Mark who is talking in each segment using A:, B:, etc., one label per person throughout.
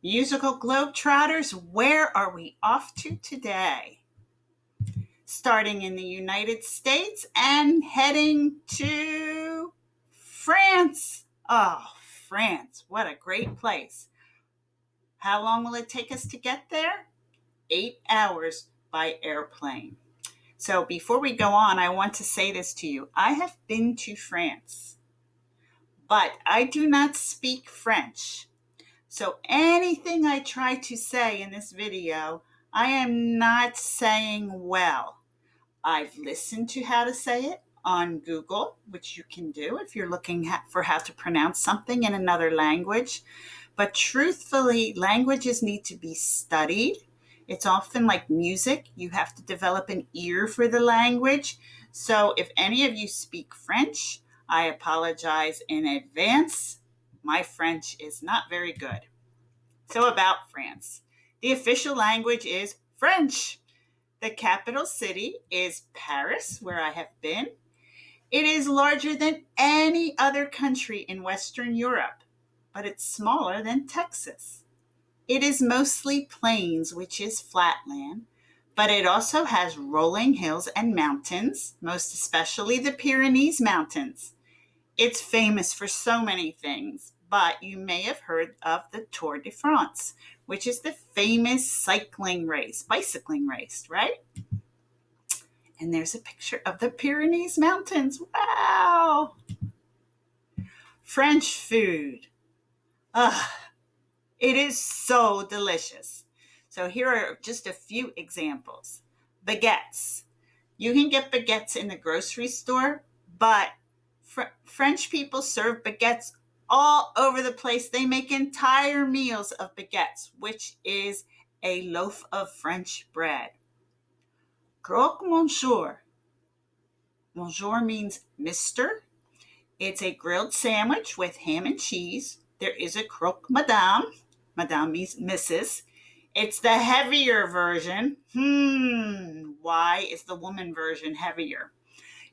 A: Musical Globetrotters, where are we off to today? Starting in the United States and heading to France. Oh, France, what a great place. How long will it take us to get there? 8 hours by airplane. So before we go on, I want to say this to you. I have been to France, but I do not speak French. So anything I try to say in this video, I am not saying well. I've listened to how to say it on Google, which you can do if you're looking for how to pronounce something in another language. But truthfully, languages need to be studied. It's often like music. You have to develop an ear for the language. So if any of you speak French, I apologize in advance. My French is not very good. So about France. The official language is French. The capital city is Paris, where I have been. It is larger than any other country in Western Europe, but it's smaller than Texas. It is mostly plains, which is flatland, but it also has rolling hills and mountains, most especially the Pyrenees Mountains. It's famous for so many things, but you may have heard of the Tour de France, which is the famous bicycling race, right? And there's a picture of the Pyrenees Mountains. Wow! French food. Ugh, it is so delicious. So here are just a few examples. Baguettes. You can get baguettes in the grocery store, but French people serve baguettes all over the place. They make entire meals of baguettes, which is a loaf of French bread. Croque monsieur. Monsieur means Mr. It's a grilled sandwich with ham and cheese. There is a croque madame. Madame means Mrs. It's the heavier version. Why is the woman version heavier?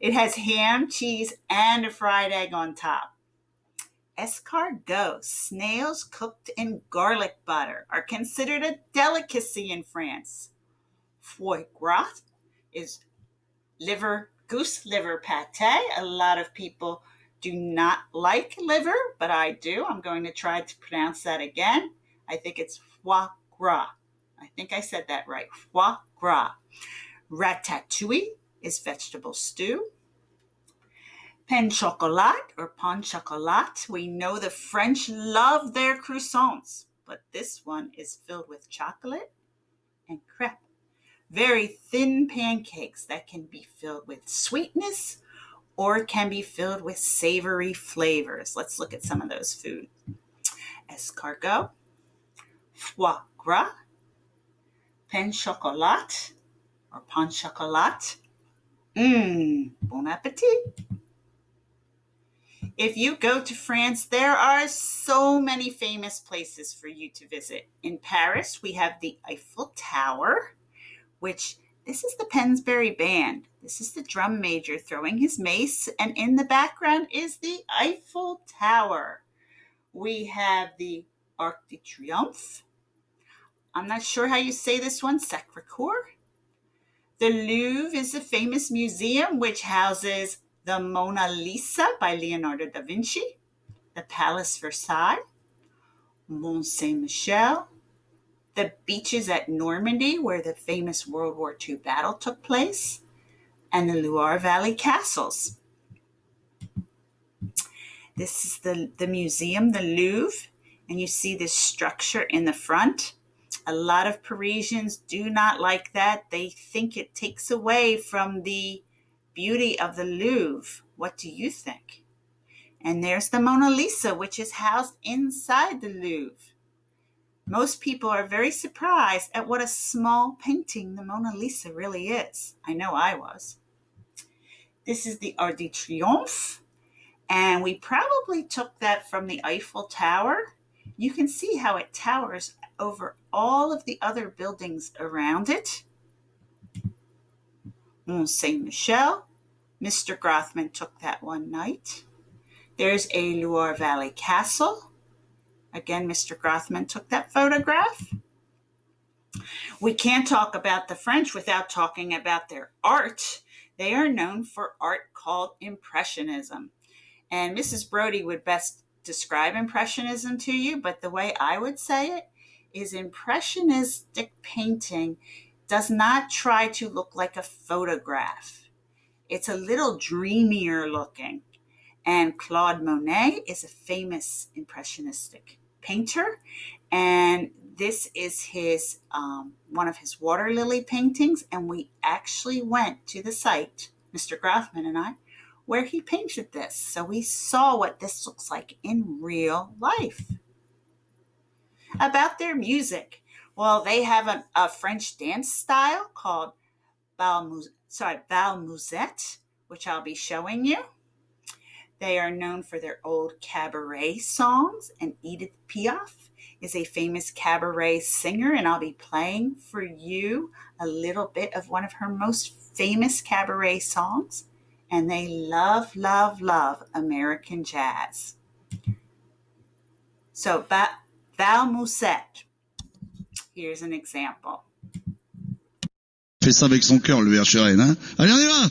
A: It has ham, cheese, and a fried egg on top. Escargot, snails cooked in garlic butter, are considered a delicacy in France. Foie gras is goose liver pate. A lot of people do not like liver, but I do. I'm going to try to pronounce that again. I think it's foie gras. I think I said that right. Foie gras. Ratatouille is vegetable stew. Pain chocolat or pain chocolat. We know the French love their croissants, but this one is filled with chocolate and crepe. Very thin pancakes that can be filled with sweetness or can be filled with savory flavors. Let's look at some of those foods. Escargot, foie gras, pain chocolat or pain chocolat. Bon appetit. If you go to France, there are so many famous places for you to visit. In Paris, we have the Eiffel Tower, which this is the Pensbury Band. This is the drum major throwing his mace, and in the background is the Eiffel Tower. We have the Arc de Triomphe. I'm not sure how you say this one, Sacré-Cœur. The Louvre is a famous museum which houses the Mona Lisa by Leonardo da Vinci, the Palace Versailles, Mont Saint-Michel, the beaches at Normandy where the famous World War II battle took place, and the Loire Valley castles. This is the museum, the Louvre, and you see this structure in the front. A lot of Parisians do not like that. They think it takes away from the beauty of the Louvre. What do you think? And there's the Mona Lisa, which is housed inside the Louvre. Most people are very surprised at what a small painting the Mona Lisa really is. I know I was. This is the Arc de Triomphe, and we probably took that from the Eiffel Tower. You can see how it towers over all of the other buildings around it. Mont Saint-Michel. Mr. Grothman took that one night. There's a Loire Valley castle, Again, Mr. Grothman took that photograph. We can't talk about the French without talking about their art. They are known for art called Impressionism. And Mrs. Brody would best describe Impressionism to you, but the way I would say it is Impressionistic painting does not try to look like a photograph. It's a little dreamier looking. And Claude Monet is a famous Impressionistic painter, and this is his one of his water lily paintings, and we actually went to the site, Mr. Grothman and I, where he painted this. So we saw what this looks like in real life. About their music, well, they have a French dance style called bal musette, which I'll be showing you. They are known for their old cabaret songs, and Edith Piaf is a famous cabaret singer, and I'll be playing for you a little bit of one of her most famous cabaret songs, and they love, love, love American jazz. So, Bal Musette, here's an example.
B: Fait ça avec son cœur, le Vercheren, hein? Allez, on y va!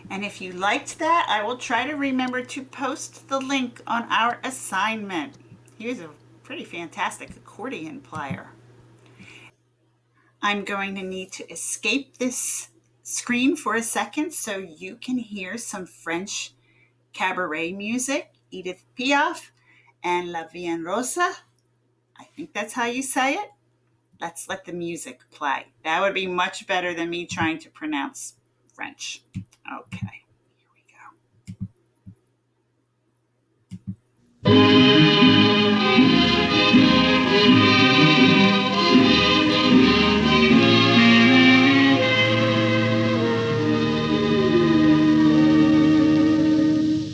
A: And if you liked that, I will try to remember to post the link on our assignment. Here's a pretty fantastic accordion player. I'm going to need to escape this screen for a second so you can hear some French cabaret music, Edith Piaf and La Vie en Rose. I think that's how you say it. Let's let the music play. That would be much better than me trying to pronounce French. Okay, here we go.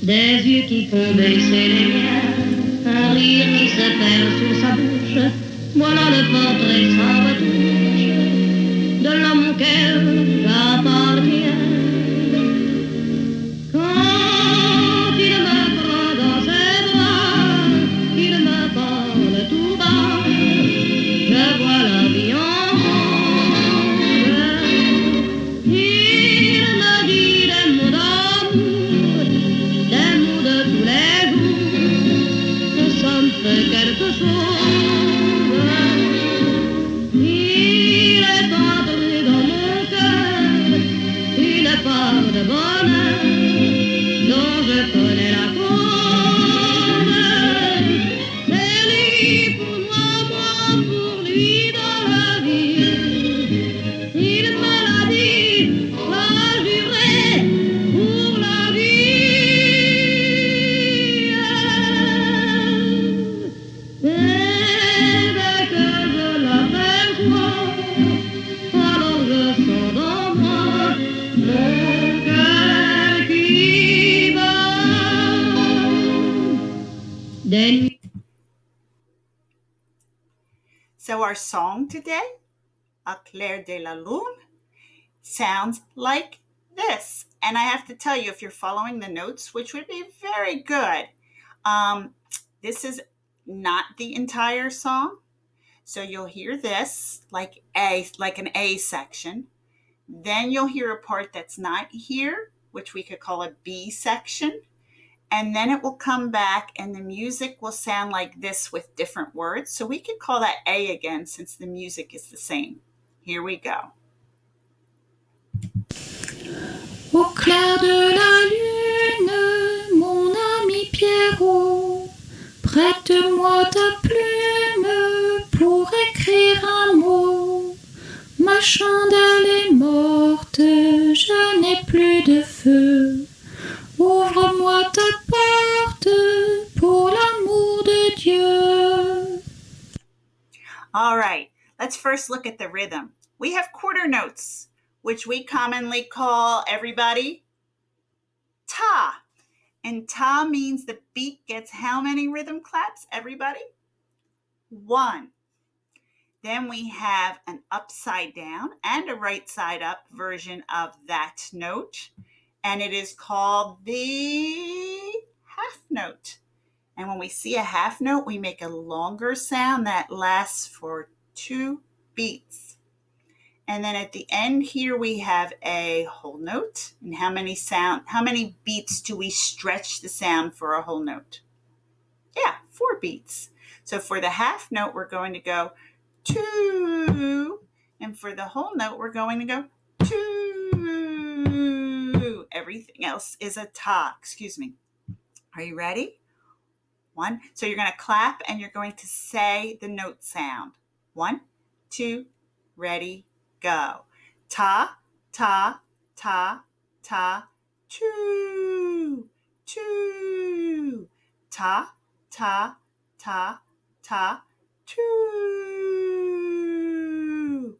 C: Des yeux qui font baisser les miens, un rire qui se perd sur sa bouche, voilà le portrait sans retouche de l'homme auquel j'appartiens. Quand il me prend dans ses bras, qu'il me parle tout bas, je vois la vie en rose. Il me dit des mots d'amour, des mots de tous les jours, que ça me fait quelque chose. Il est entré dans mon cœur une part de bonheur dont je connais la cause. C'est lui pour moi, moi pour lui dans la vie. Il me l'a dit, l'a juré pour la vie. Et dès que je l'aperçois, alors je sens dans moi mon cœur qui bat. Des nuits.
A: So our song today, Au clair de la lune, sounds like this. And I have to tell you, if you're following the notes, which would be very good, this is not the entire song. So you'll hear this like an A section. Then you'll hear a part that's not here, which we could call a B section. and then it will come back and the music will sound like this with different words. So we could call that A again since the music is the same. Here we go.
C: Au clair de la lune, mon ami Pierrot, prête-moi ta plume pour écrire un mot. Ma chandelle est morte, je n'ai plus de feu. Ouvre-moi ta porte pour l'amour de Dieu.
A: All right, let's first look at the rhythm. We have quarter notes, which we commonly call, everybody, ta. And ta means the beat gets how many rhythm claps, everybody? 1. Then we have an upside down and a right side up version of that note, and it is called the half note. And when we see a half note, we make a longer sound that lasts for 2 beats. And then at the end here, we have a whole note. And how many beats do we stretch the sound for a whole note? Yeah, 4 beats. So for the half note, we're going to go 2. And for the whole note, we're going to go 2. Everything else is a ta, excuse me. Are you ready? 1. So you're going to clap and you're going to say the note sound. 1, 2, ready, go. Ta, ta, ta, ta, 2, 2. Ta, ta, ta, ta, 2.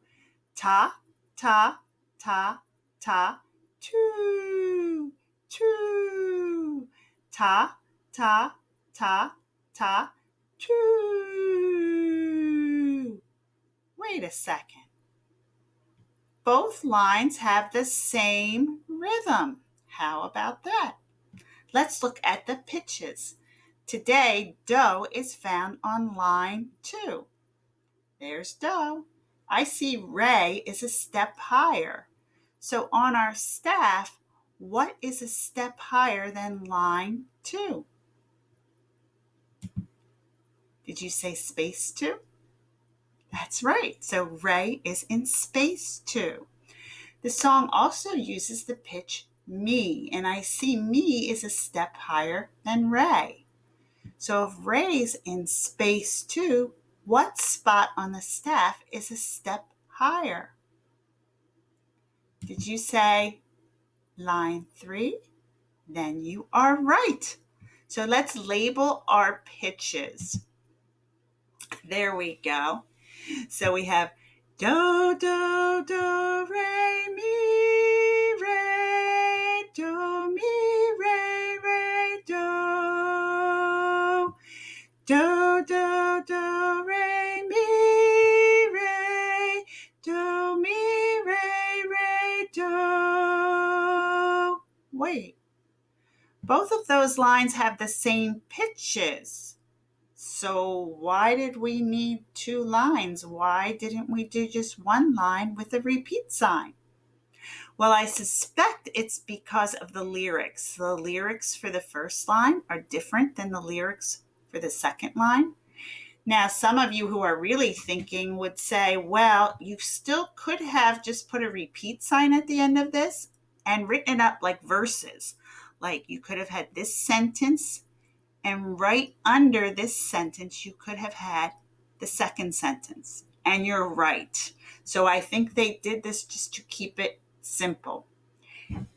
A: Ta, ta, ta, ta, 2, 2. Ta, ta, ta, ta, 2. Wait a second. Both lines have the same rhythm. How about that? Let's look at the pitches. Today, do is found on line 2. There's do. I see re is a step higher. So on our staff, what is a step higher than line 2? Did you say space 2? That's right. So re is in space 2. The song also uses the pitch mi, and I see mi is a step higher than re. So if re's in space 2, what spot on the staff is a step higher? Did you say line 3? Then you are right. So let's label our pitches. There we go. So we have do, do, do, re, mi, re, do, mi, re, re, do. Do, do, do, re, mi, re, do, mi, re, re, do. Wait, both of those lines have the same pitches. So why did we need 2 lines? Why didn't we do just 1 line with a repeat sign? Well, I suspect it's because of the lyrics. The lyrics for the first line are different than the lyrics for the second line. Now, some of you who are really thinking would say, well, you still could have just put a repeat sign at the end of this and written it up like verses. Like you could have had this sentence, and right under this sentence, you could have had the second sentence. And you're right. So I think they did this just to keep it simple.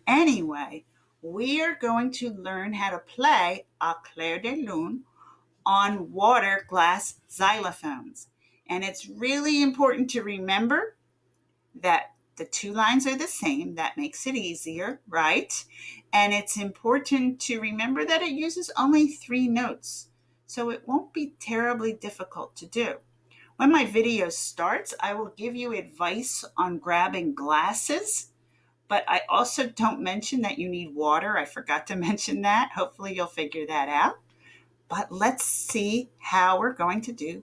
A: Anyway, we are going to learn how to play Au clair de lune on water glass xylophones. And it's really important to remember that the 2 lines are the same. That makes it easier, right? And it's important to remember that it uses only 3 notes, so it won't be terribly difficult to do. When my video starts, I will give you advice on grabbing glasses, but I also don't mention that you need water. I forgot to mention that. Hopefully you'll figure that out. But let's see how we're going to do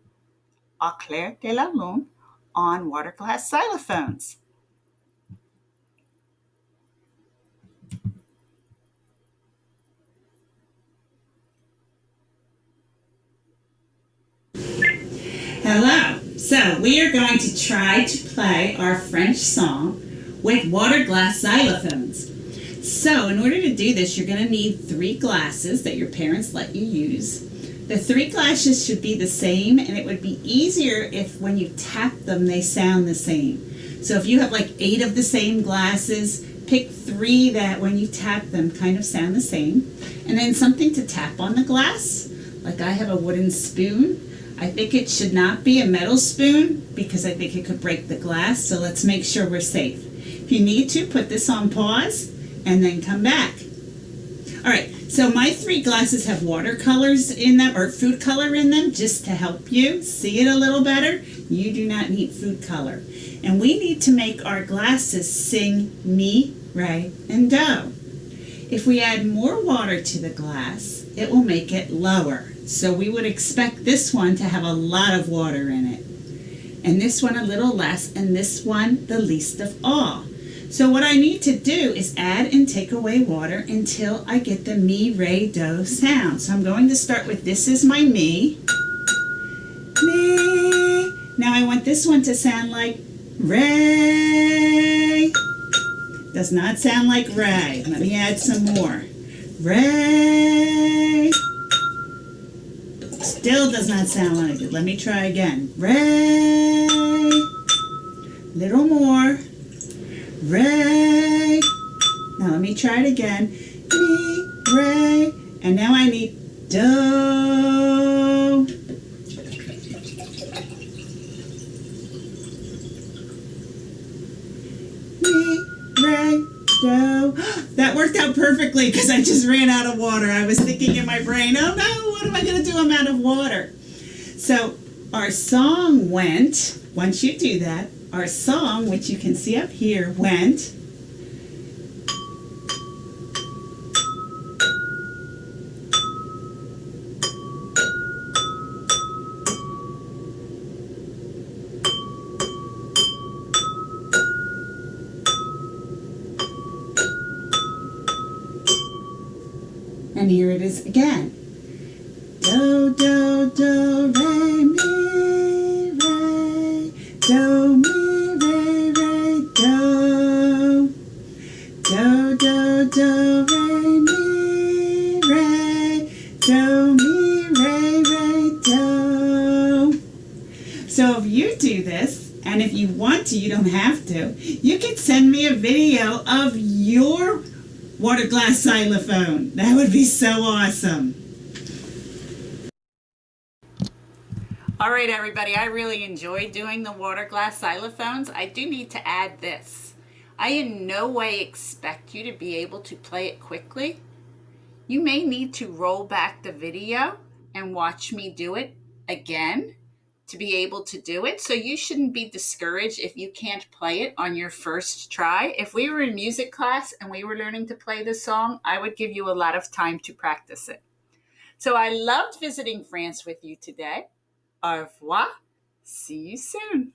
A: Au clair de la lune on water glass xylophones. Hello. So we are going to try to play our French song with water glass xylophones. So in order to do this, you're going to need 3 glasses that your parents let you use. The 3 glasses should be the same, and it would be easier if when you tap them, they sound the same. So if you have like 8 of the same glasses, pick 3 that when you tap them kind of sound the same. And then something to tap on the glass. Like I have a wooden spoon. I think it should not be a metal spoon because I think it could break the glass. So let's make sure we're safe. If you need to, put this on pause and then come back. All right, so my 3 glasses have watercolors in them or food color in them just to help you see it a little better. You do not need food color. And we need to make our glasses sing mi, re, and do. If we add more water to the glass, it will make it lower. So we would expect this one to have a lot of water in it. And this one a little less, and this one the least of all. So what I need to do is add and take away water until I get the mi, re, do sound. So I'm going to start with this is my mi. Mi. Now I want this one to sound like re. Does not sound like re. Let me add some more. Re. Still does not sound like it. Let me try again. Re. Little more. Re. Now let me try it again. Mi, re. And now I need do. Mi, re, do. That worked out perfectly because I just ran out of water. I was thinking in my brain, oh no, what am I going to do? I'm out of water. So our song went, once you do that, our song, which you can see up here, went. And here it is again. Do, do, do, re, mi, re. Do, mi, re, re, do. Do, do, do, re, mi, re. Do, mi, re, re, do. So if you do this, and if you want to, you don't have to, you can send me a video of your water glass xylophone. That would be so awesome. All right, everybody, I really enjoyed doing the water glass xylophones. I do need to add this. I in no way expect you to be able to play it quickly. You may need to roll back the video and watch me do it again to be able to do it. So you shouldn't be discouraged if you can't play it on your first try. If we were in music class and we were learning to play this song, I would give you a lot of time to practice it. So I loved visiting France with you today. Au revoir. See you soon.